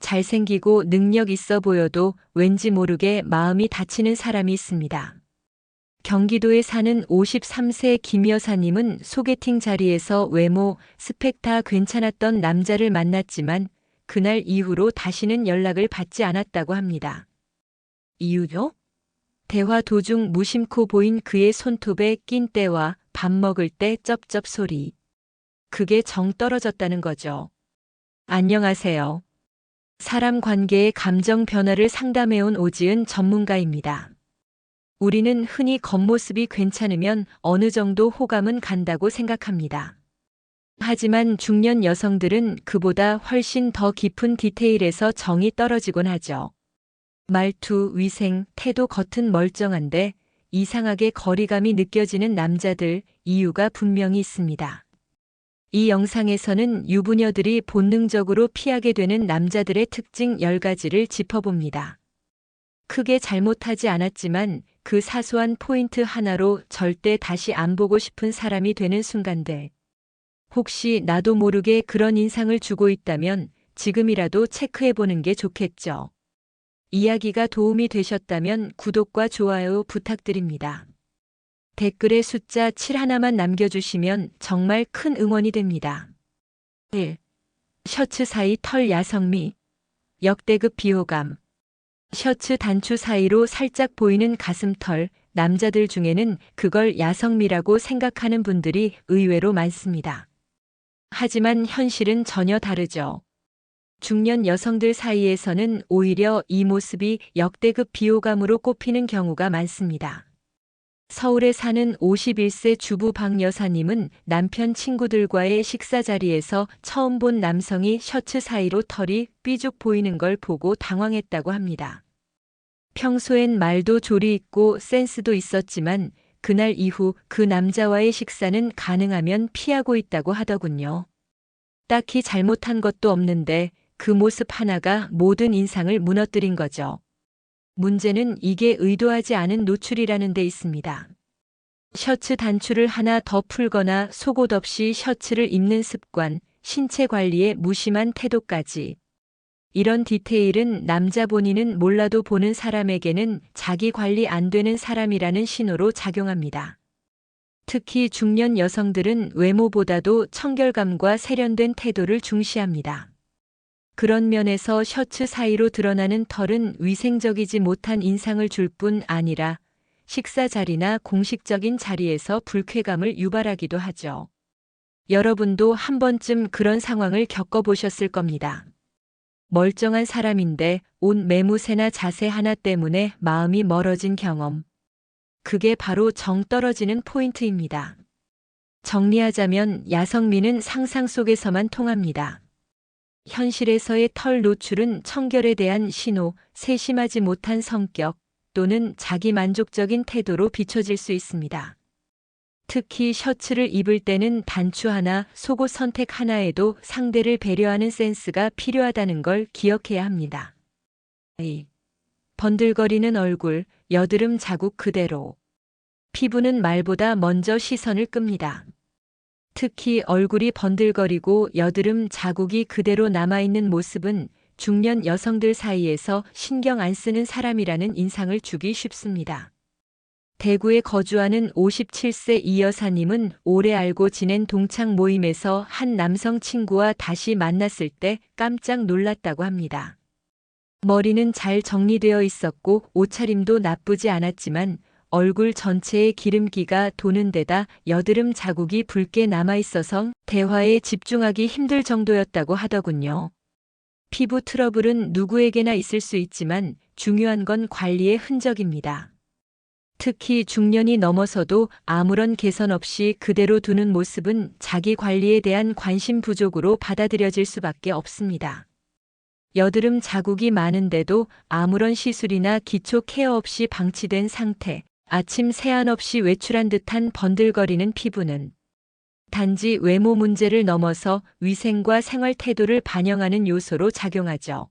잘생기고 능력 있어 보여도 왠지 모르게 마음이 다치는 사람이 있습니다. 경기도에 사는 53세 김 여사님은 소개팅 자리에서 외모, 스펙 다 괜찮았던 남자를 만났지만 그날 이후로 다시는 연락을 받지 않았다고 합니다. 이유요? 대화 도중 무심코 보인 그의 손톱에 낀 때와 밥 먹을 때 쩝쩝 소리. 그게 정 떨어졌다는 거죠. 안녕하세요. 사람 관계의 감정 변화를 상담해온 오지은 전문가입니다. 우리는 흔히 겉모습이 괜찮으면 어느 정도 호감은 간다고 생각합니다. 하지만 중년 여성들은 그보다 훨씬 더 깊은 디테일에서 정이 떨어지곤 하죠. 말투, 위생, 태도 겉은 멀쩡한데 이상하게 거리감이 느껴지는 남자들, 이유가 분명히 있습니다. 이 영상에서는 유부녀들이 본능적으로 피하게 되는 남자들의 특징 10가지를 짚어봅니다. 크게 잘못하지 않았지만 그 사소한 포인트 하나로 절대 다시 안 보고 싶은 사람이 되는 순간들. 혹시 나도 모르게 그런 인상을 주고 있다면 지금이라도 체크해보는 게 좋겠죠. 이야기가 도움이 되셨다면 구독과 좋아요 부탁드립니다. 댓글에 숫자 7 하나만 남겨주시면 정말 큰 응원이 됩니다. 1. 셔츠 사이 털 야성미. 역대급 비호감. 셔츠 단추 사이로 살짝 보이는 가슴털, 남자들 중에는 그걸 야성미라고 생각하는 분들이 의외로 많습니다. 하지만 현실은 전혀 다르죠. 중년 여성들 사이에서는 오히려 이 모습이 역대급 비호감으로 꼽히는 경우가 많습니다. 서울에 사는 51세 주부 박 여사님은 남편 친구들과의 식사 자리에서 처음 본 남성이 셔츠 사이로 털이 삐죽 보이는 걸 보고 당황했다고 합니다. 평소엔 말도 조리 있고 센스도 있었지만 그날 이후 그 남자와의 식사는 가능하면 피하고 있다고 하더군요. 딱히 잘못한 것도 없는데 그 모습 하나가 모든 인상을 무너뜨린 거죠. 문제는 이게 의도하지 않은 노출이라는 데 있습니다. 셔츠 단추를 하나 더 풀거나 속옷 없이 셔츠를 입는 습관, 신체 관리에 무심한 태도까지. 이런 디테일은 남자 본인은 몰라도 보는 사람에게는 자기 관리 안 되는 사람이라는 신호로 작용합니다. 특히 중년 여성들은 외모보다도 청결감과 세련된 태도를 중시합니다. 그런 면에서 셔츠 사이로 드러나는 털은 위생적이지 못한 인상을 줄 뿐 아니라 식사 자리나 공식적인 자리에서 불쾌감을 유발하기도 하죠. 여러분도 한 번쯤 그런 상황을 겪어보셨을 겁니다. 멀쩡한 사람인데 옷 매무새나 자세 하나 때문에 마음이 멀어진 경험. 그게 바로 정 떨어지는 포인트입니다. 정리하자면 야성미는 상상 속에서만 통합니다. 현실에서의 털 노출은 청결에 대한 신호, 세심하지 못한 성격 또는 자기 만족적인 태도로 비춰질 수 있습니다. 특히 셔츠를 입을 때는 단추 하나, 속옷 선택 하나에도 상대를 배려하는 센스가 필요하다는 걸 기억해야 합니다. 2. 번들거리는 얼굴, 여드름 자국 그대로. 피부는 말보다 먼저 시선을 끕니다. 특히 얼굴이 번들거리고 여드름 자국이 그대로 남아있는 모습은 중년 여성들 사이에서 신경 안 쓰는 사람이라는 인상을 주기 쉽습니다. 대구에 거주하는 57세 이 여사님은 오래 알고 지낸 동창 모임에서 한 남성 친구와 다시 만났을 때 깜짝 놀랐다고 합니다. 머리는 잘 정리되어 있었고 옷차림도 나쁘지 않았지만 얼굴 전체에 기름기가 도는 데다 여드름 자국이 붉게 남아있어서 대화에 집중하기 힘들 정도였다고 하더군요. 피부 트러블은 누구에게나 있을 수 있지만 중요한 건 관리의 흔적입니다. 특히 중년이 넘어서도 아무런 개선 없이 그대로 두는 모습은 자기 관리에 대한 관심 부족으로 받아들여질 수밖에 없습니다. 여드름 자국이 많은데도 아무런 시술이나 기초 케어 없이 방치된 상태, 아침 세안 없이 외출한 듯한 번들거리는 피부는 단지 외모 문제를 넘어서 위생과 생활 태도를 반영하는 요소로 작용하죠.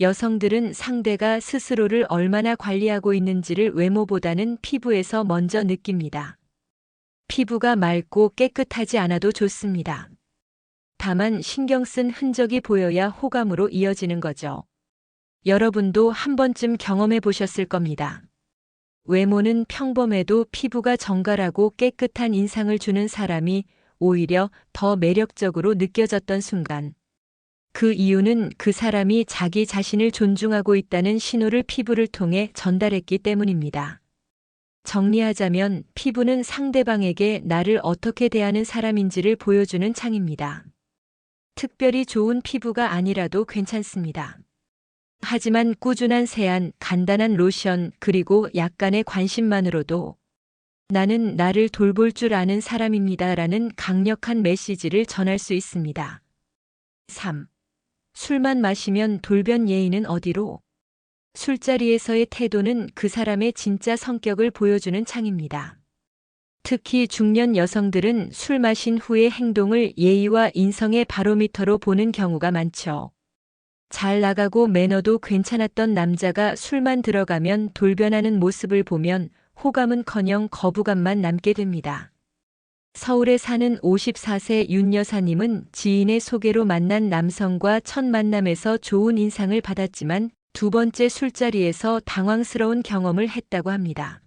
여성들은 상대가 스스로를 얼마나 관리하고 있는지를 외모보다는 피부에서 먼저 느낍니다. 피부가 맑고 깨끗하지 않아도 좋습니다. 다만 신경 쓴 흔적이 보여야 호감으로 이어지는 거죠. 여러분도 한 번쯤 경험해 보셨을 겁니다. 외모는 평범해도 피부가 정갈하고 깨끗한 인상을 주는 사람이 오히려 더 매력적으로 느껴졌던 순간. 그 이유는 그 사람이 자기 자신을 존중하고 있다는 신호를 피부를 통해 전달했기 때문입니다. 정리하자면 피부는 상대방에게 나를 어떻게 대하는 사람인지를 보여주는 창입니다. 특별히 좋은 피부가 아니라도 괜찮습니다. 하지만 꾸준한 세안, 간단한 로션, 그리고 약간의 관심만으로도 나는 나를 돌볼 줄 아는 사람입니다라는 강력한 메시지를 전할 수 있습니다. 3. 술만 마시면 돌변 예의는 어디로? 술자리에서의 태도는 그 사람의 진짜 성격을 보여주는 창입니다. 특히 중년 여성들은 술 마신 후의 행동을 예의와 인성의 바로미터로 보는 경우가 많죠. 잘 나가고 매너도 괜찮았던 남자가 술만 들어가면 돌변하는 모습을 보면 호감은커녕 거부감만 남게 됩니다. 서울에 사는 54세 윤 여사님은 지인의 소개로 만난 남성과 첫 만남에서 좋은 인상을 받았지만 두 번째 술자리에서 당황스러운 경험을 했다고 합니다.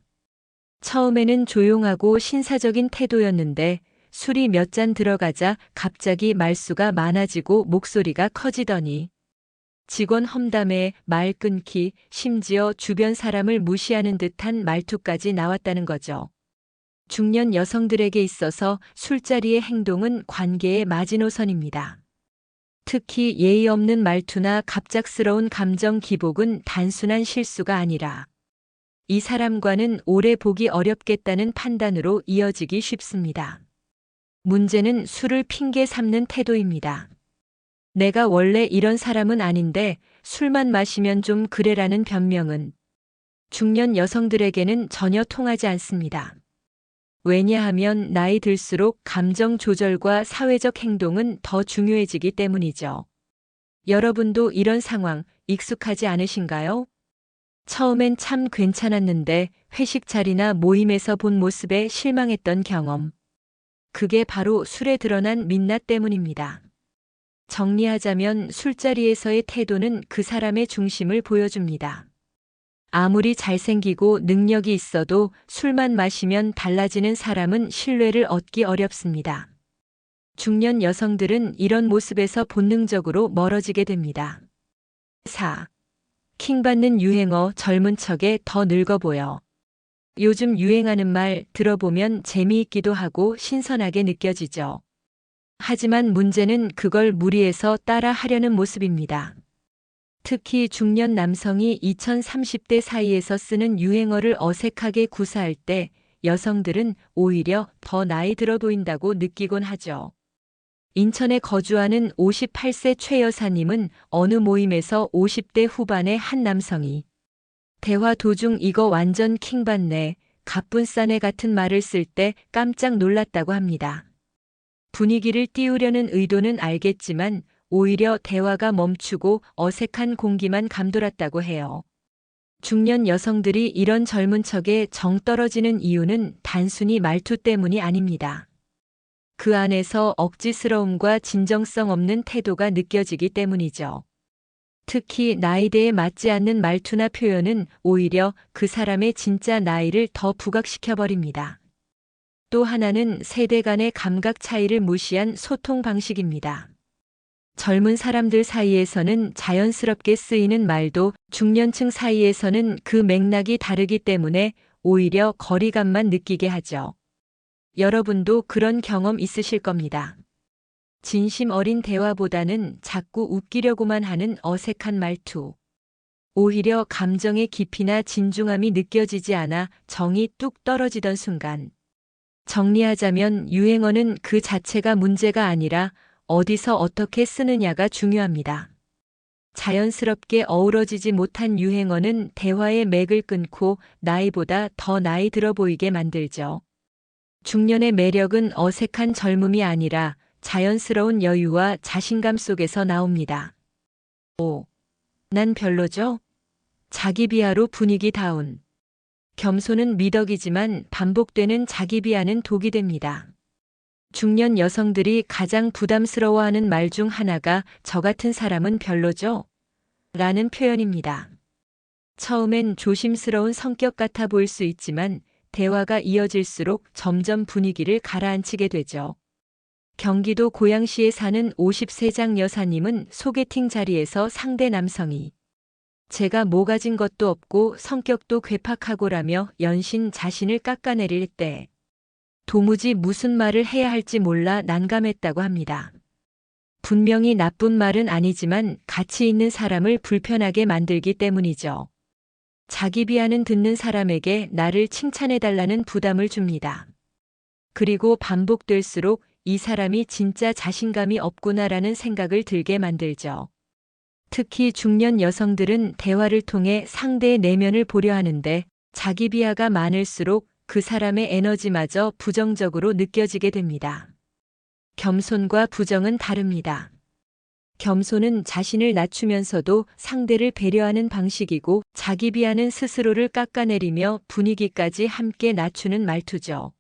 처음에는 조용하고 신사적인 태도였는데 술이 몇 잔 들어가자 갑자기 말수가 많아지고 목소리가 커지더니 직원 험담에 말 끊기, 심지어 주변 사람을 무시하는 듯한 말투까지 나왔다는 거죠. 중년 여성들에게 있어서 술자리의 행동은 관계의 마지노선입니다. 특히 예의 없는 말투나 갑작스러운 감정 기복은 단순한 실수가 아니라 이 사람과는 오래 보기 어렵겠다는 판단으로 이어지기 쉽습니다. 문제는 술을 핑계 삼는 태도입니다. 내가 원래 이런 사람은 아닌데 술만 마시면 좀 그래라는 변명은 중년 여성들에게는 전혀 통하지 않습니다. 왜냐하면 나이 들수록 감정 조절과 사회적 행동은 더 중요해지기 때문이죠. 여러분도 이런 상황 익숙하지 않으신가요? 처음엔 참 괜찮았는데 회식 자리나 모임에서 본 모습에 실망했던 경험. 그게 바로 술에 드러난 민낯 때문입니다. 정리하자면 술자리에서의 태도는 그 사람의 중심을 보여줍니다. 아무리 잘생기고 능력이 있어도 술만 마시면 달라지는 사람은 신뢰를 얻기 어렵습니다. 중년 여성들은 이런 모습에서 본능적으로 멀어지게 됩니다. 4. 킹받는 유행어 젊은 척에 더 늙어 보여. 요즘 유행하는 말 들어보면 재미있기도 하고 신선하게 느껴지죠. 하지만 문제는 그걸 무리해서 따라 하려는 모습입니다. 특히 중년 남성이 2030대 사이에서 쓰는 유행어를 어색하게 구사할 때 여성들은 오히려 더 나이 들어 보인다고 느끼곤 하죠. 인천에 거주하는 58세 최 여사님은 어느 모임에서 50대 후반의 한 남성이 대화 도중 이거 완전 킹받네, 갑분싸네 같은 말을 쓸 때 깜짝 놀랐다고 합니다. 분위기를 띄우려는 의도는 알겠지만 오히려 대화가 멈추고 어색한 공기만 감돌았다고 해요. 중년 여성들이 이런 젊은 척에 정 떨어지는 이유는 단순히 말투 때문이 아닙니다. 그 안에서 억지스러움과 진정성 없는 태도가 느껴지기 때문이죠. 특히 나이대에 맞지 않는 말투나 표현은 오히려 그 사람의 진짜 나이를 더 부각시켜버립니다. 또 하나는 세대 간의 감각 차이를 무시한 소통 방식입니다. 젊은 사람들 사이에서는 자연스럽게 쓰이는 말도 중년층 사이에서는 그 맥락이 다르기 때문에 오히려 거리감만 느끼게 하죠. 여러분도 그런 경험 있으실 겁니다. 진심 어린 대화보다는 자꾸 웃기려고만 하는 어색한 말투. 오히려 감정의 깊이나 진중함이 느껴지지 않아 정이 뚝 떨어지던 순간. 정리하자면 유행어는 그 자체가 문제가 아니라 어디서 어떻게 쓰느냐가 중요합니다. 자연스럽게 어우러지지 못한 유행어는 대화의 맥을 끊고 나이보다 더 나이 들어 보이게 만들죠. 중년의 매력은 어색한 젊음이 아니라 자연스러운 여유와 자신감 속에서 나옵니다. 5. 난 별로죠? 자기 비하로 분위기 다운. 겸손은 미덕이지만 반복되는 자기 비하는 독이 됩니다. 중년 여성들이 가장 부담스러워하는 말 중 하나가 저 같은 사람은 별로죠? 라는 표현입니다. 처음엔 조심스러운 성격 같아 보일 수 있지만 대화가 이어질수록 점점 분위기를 가라앉히게 되죠. 경기도 고양시에 사는 50세장 여사님은 소개팅 자리에서 상대 남성이 제가 뭐 가진 것도 없고 성격도 괴팍하고라며 연신 자신을 깎아내릴 때 도무지 무슨 말을 해야 할지 몰라 난감했다고 합니다. 분명히 나쁜 말은 아니지만 가치 있는 사람을 불편하게 만들기 때문이죠. 자기 비하는 듣는 사람에게 나를 칭찬해달라는 부담을 줍니다. 그리고 반복될수록 이 사람이 진짜 자신감이 없구나라는 생각을 들게 만들죠. 특히 중년 여성들은 대화를 통해 상대의 내면을 보려 하는데 자기 비하가 많을수록 그 사람의 에너지마저 부정적으로 느껴지게 됩니다. 겸손과 부정은 다릅니다. 겸손은 자신을 낮추면서도 상대를 배려하는 방식이고 자기 비하는 스스로를 깎아내리며 분위기까지 함께 낮추는 말투죠.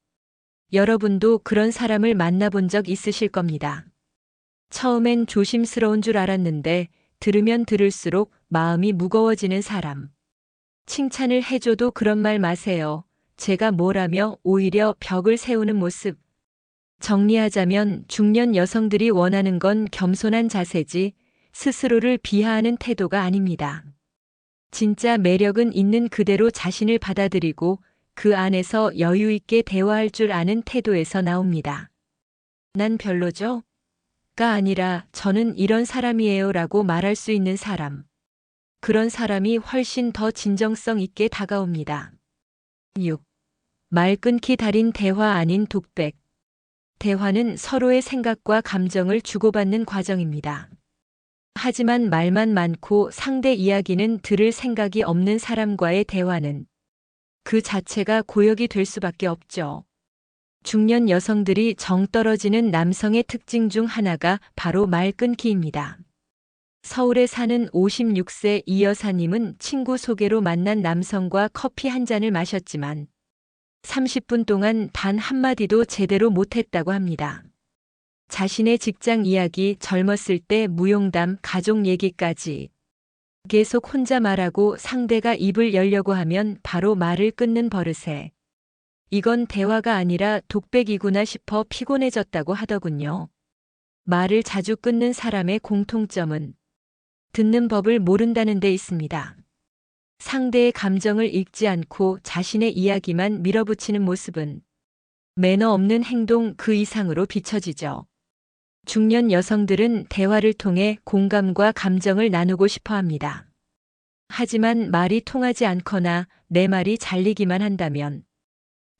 여러분도 그런 사람을 만나본 적 있으실 겁니다. 처음엔 조심스러운 줄 알았는데 들으면 들을수록 마음이 무거워지는 사람. 칭찬을 해줘도 그런 말 마세요. 제가 뭐라며 오히려 벽을 세우는 모습. 정리하자면 중년 여성들이 원하는 건 겸손한 자세지 스스로를 비하하는 태도가 아닙니다. 진짜 매력은 있는 그대로 자신을 받아들이고 그 안에서 여유 있게 대화할 줄 아는 태도에서 나옵니다. 난 별로죠? 가 아니라 저는 이런 사람이에요 라고 말할 수 있는 사람. 그런 사람이 훨씬 더 진정성 있게 다가옵니다. 6. 말 끊기 달인 대화 아닌 독백. 대화는 서로의 생각과 감정을 주고받는 과정입니다. 하지만 말만 많고 상대 이야기는 들을 생각이 없는 사람과의 대화는 그 자체가 고역이 될 수밖에 없죠. 중년 여성들이 정 떨어지는 남성의 특징 중 하나가 바로 말 끊기입니다. 서울에 사는 56세 이 여사님은 친구 소개로 만난 남성과 커피 한 잔을 마셨지만 30분 동안 단 한마디도 제대로 못했다고 합니다. 자신의 직장 이야기, 젊었을 때 무용담, 가족 얘기까지 계속 혼자 말하고 상대가 입을 열려고 하면 바로 말을 끊는 버릇에 이건 대화가 아니라 독백이구나 싶어 피곤해졌다고 하더군요. 말을 자주 끊는 사람의 공통점은 듣는 법을 모른다는 데 있습니다. 상대의 감정을 읽지 않고 자신의 이야기만 밀어붙이는 모습은 매너 없는 행동 그 이상으로 비춰지죠. 중년 여성들은 대화를 통해 공감과 감정을 나누고 싶어 합니다. 하지만 말이 통하지 않거나 내 말이 잘리기만 한다면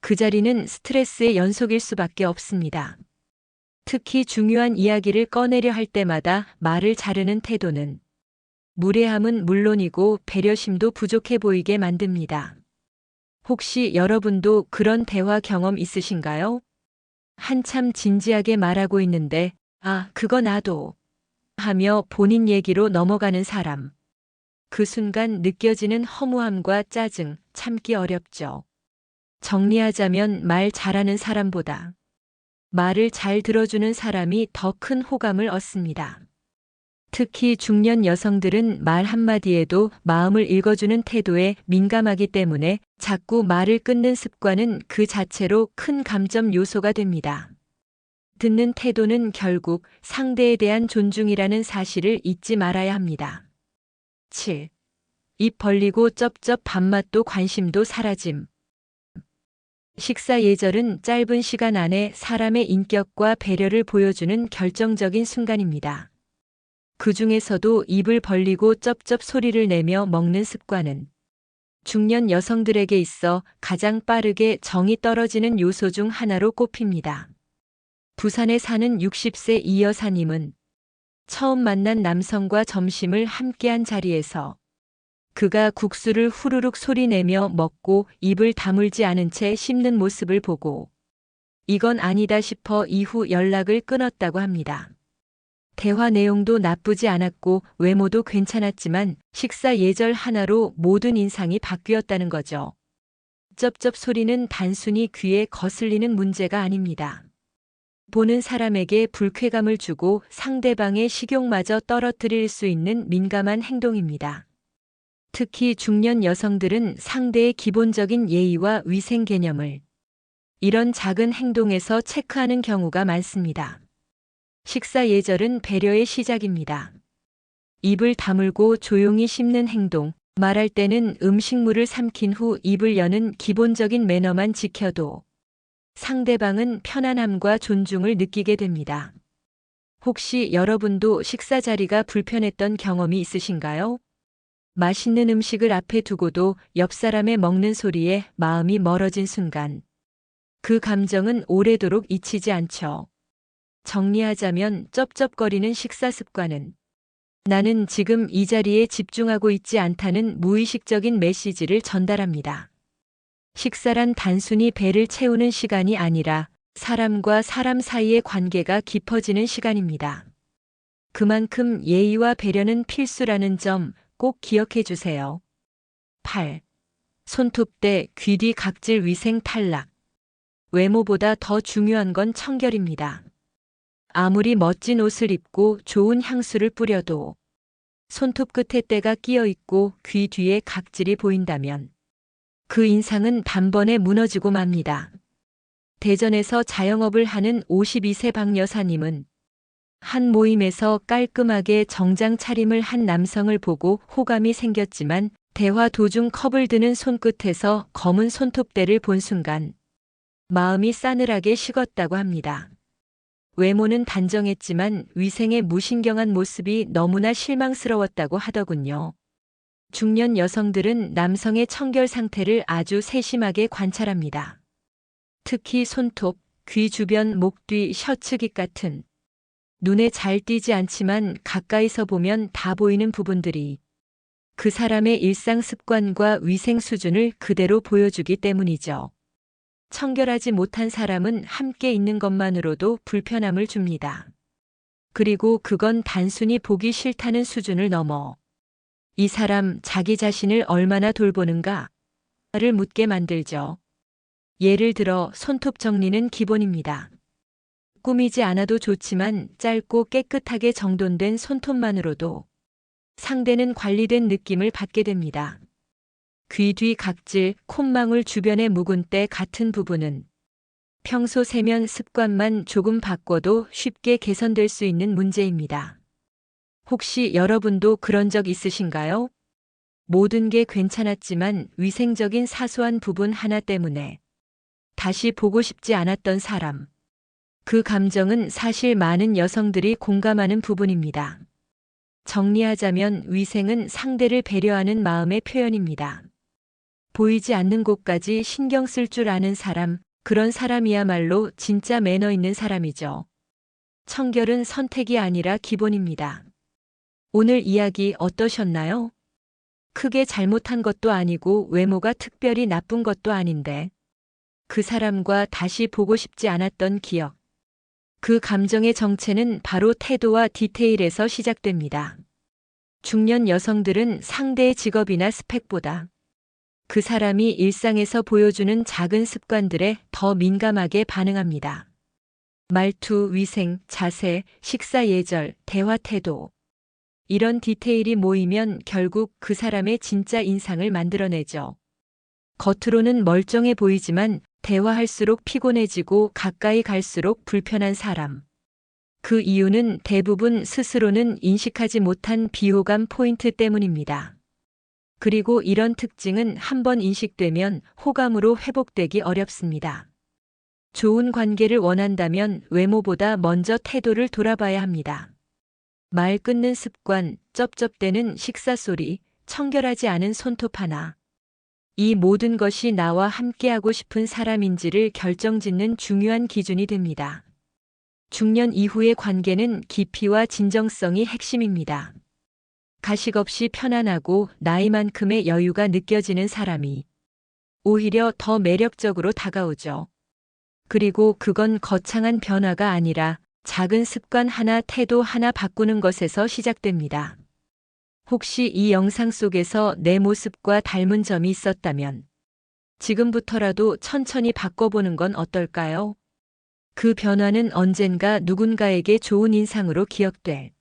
그 자리는 스트레스의 연속일 수밖에 없습니다. 특히 중요한 이야기를 꺼내려 할 때마다 말을 자르는 태도는 무례함은 물론이고 배려심도 부족해 보이게 만듭니다. 혹시 여러분도 그런 대화 경험 있으신가요? 한참 진지하게 말하고 있는데 아, 그거 나도 하며 본인 얘기로 넘어가는 사람. 그 순간 느껴지는 허무함과 짜증 참기 어렵죠. 정리하자면 말 잘하는 사람보다 말을 잘 들어주는 사람이 더 큰 호감을 얻습니다. 특히 중년 여성들은 말 한마디에도 마음을 읽어주는 태도에 민감하기 때문에 자꾸 말을 끊는 습관은 그 자체로 큰 감점 요소가 됩니다. 듣는 태도는 결국 상대에 대한 존중이라는 사실을 잊지 말아야 합니다. 7. 입 벌리고 쩝쩝 밥맛도 관심도 사라짐. 식사 예절은 짧은 시간 안에 사람의 인격과 배려를 보여주는 결정적인 순간입니다. 그 중에서도 입을 벌리고 쩝쩝 소리를 내며 먹는 습관은 중년 여성들에게 있어 가장 빠르게 정이 떨어지는 요소 중 하나로 꼽힙니다. 부산에 사는 60세 이 여사님은 처음 만난 남성과 점심을 함께한 자리에서 그가 국수를 후루룩 소리내며 먹고 입을 다물지 않은 채 씹는 모습을 보고 이건 아니다 싶어 이후 연락을 끊었다고 합니다. 대화 내용도 나쁘지 않았고 외모도 괜찮았지만 식사 예절 하나로 모든 인상이 바뀌었다는 거죠. 쩝쩝 소리는 단순히 귀에 거슬리는 문제가 아닙니다. 보는 사람에게 불쾌감을 주고 상대방의 식욕마저 떨어뜨릴 수 있는 민감한 행동입니다. 특히 중년 여성들은 상대의 기본적인 예의와 위생 개념을 이런 작은 행동에서 체크하는 경우가 많습니다. 식사 예절은 배려의 시작입니다. 입을 다물고 조용히 씹는 행동, 말할 때는 음식물을 삼킨 후 입을 여는 기본적인 매너만 지켜도 상대방은 편안함과 존중을 느끼게 됩니다. 혹시 여러분도 식사 자리가 불편했던 경험이 있으신가요? 맛있는 음식을 앞에 두고도 옆 사람의 먹는 소리에 마음이 멀어진 순간, 그 감정은 오래도록 잊히지 않죠. 정리하자면 쩝쩝거리는 식사 습관은 나는 지금 이 자리에 집중하고 있지 않다는 무의식적인 메시지를 전달합니다. 식사란 단순히 배를 채우는 시간이 아니라 사람과 사람 사이의 관계가 깊어지는 시간입니다. 그만큼 예의와 배려는 필수라는 점 꼭 기억해 주세요. 8. 손톱대, 귀뒤 각질 위생 탈락. 외모보다 더 중요한 건 청결입니다. 아무리 멋진 옷을 입고 좋은 향수를 뿌려도 손톱 끝에 때가 끼어 있고 귀 뒤에 각질이 보인다면 그 인상은 단번에 무너지고 맙니다. 대전에서 자영업을 하는 52세 박 여사님은 한 모임에서 깔끔하게 정장 차림을 한 남성을 보고 호감이 생겼지만 대화 도중 컵을 드는 손끝에서 검은 손톱대를 본 순간 마음이 싸늘하게 식었다고 합니다. 외모는 단정했지만 위생의 무신경한 모습이 너무나 실망스러웠다고 하더군요. 중년 여성들은 남성의 청결 상태를 아주 세심하게 관찰합니다. 특히 손톱, 귀 주변, 목 뒤, 셔츠깃 같은 눈에 잘 띄지 않지만 가까이서 보면 다 보이는 부분들이 그 사람의 일상 습관과 위생 수준을 그대로 보여주기 때문이죠. 청결하지 못한 사람은 함께 있는 것만으로도 불편함을 줍니다. 그리고 그건 단순히 보기 싫다는 수준을 넘어 이 사람 자기 자신을 얼마나 돌보는가를 묻게 만들죠. 예를 들어 손톱 정리는 기본입니다. 꾸미지 않아도 좋지만 짧고 깨끗하게 정돈된 손톱만으로도 상대는 관리된 느낌을 받게 됩니다. 귀 뒤 각질, 콧망울 주변의 묵은 때 같은 부분은 평소 세면 습관만 조금 바꿔도 쉽게 개선될 수 있는 문제입니다. 혹시 여러분도 그런 적 있으신가요? 모든 게 괜찮았지만 위생적인 사소한 부분 하나 때문에 다시 보고 싶지 않았던 사람. 그 감정은 사실 많은 여성들이 공감하는 부분입니다. 정리하자면 위생은 상대를 배려하는 마음의 표현입니다. 보이지 않는 곳까지 신경 쓸 줄 아는 사람, 그런 사람이야말로 진짜 매너 있는 사람이죠. 청결은 선택이 아니라 기본입니다. 오늘 이야기 어떠셨나요? 크게 잘못한 것도 아니고 외모가 특별히 나쁜 것도 아닌데 그 사람과 다시 보고 싶지 않았던 기억. 그 감정의 정체는 바로 태도와 디테일에서 시작됩니다. 중년 여성들은 상대의 직업이나 스펙보다 그 사람이 일상에서 보여주는 작은 습관들에 더 민감하게 반응합니다. 말투, 위생, 자세, 식사 예절, 대화 태도. 이런 디테일이 모이면 결국 그 사람의 진짜 인상을 만들어내죠. 겉으로는 멀쩡해 보이지만 대화할수록 피곤해지고 가까이 갈수록 불편한 사람. 그 이유는 대부분 스스로는 인식하지 못한 비호감 포인트 때문입니다. 그리고 이런 특징은 한번 인식되면 호감으로 회복되기 어렵습니다. 좋은 관계를 원한다면 외모보다 먼저 태도를 돌아봐야 합니다. 말 끊는 습관, 쩝쩝대는 식사 소리, 청결하지 않은 손톱 하나. 이 모든 것이 나와 함께하고 싶은 사람인지를 결정짓는 중요한 기준이 됩니다. 중년 이후의 관계는 깊이와 진정성이 핵심입니다. 가식 없이 편안하고 나이만큼의 여유가 느껴지는 사람이 오히려 더 매력적으로 다가오죠. 그리고 그건 거창한 변화가 아니라 작은 습관 하나, 태도 하나 바꾸는 것에서 시작됩니다. 혹시 이 영상 속에서 내 모습과 닮은 점이 있었다면 지금부터라도 천천히 바꿔보는 건 어떨까요? 그 변화는 언젠가 누군가에게 좋은 인상으로 기억될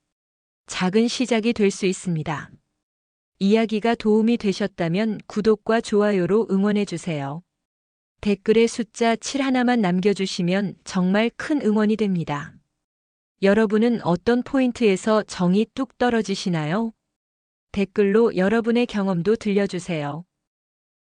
작은 시작이 될 수 있습니다. 이야기가 도움이 되셨다면 구독과 좋아요로 응원해 주세요. 댓글에 숫자 7 하나만 남겨주시면 정말 큰 응원이 됩니다. 여러분은 어떤 포인트에서 정이 뚝 떨어지시나요? 댓글로 여러분의 경험도 들려주세요.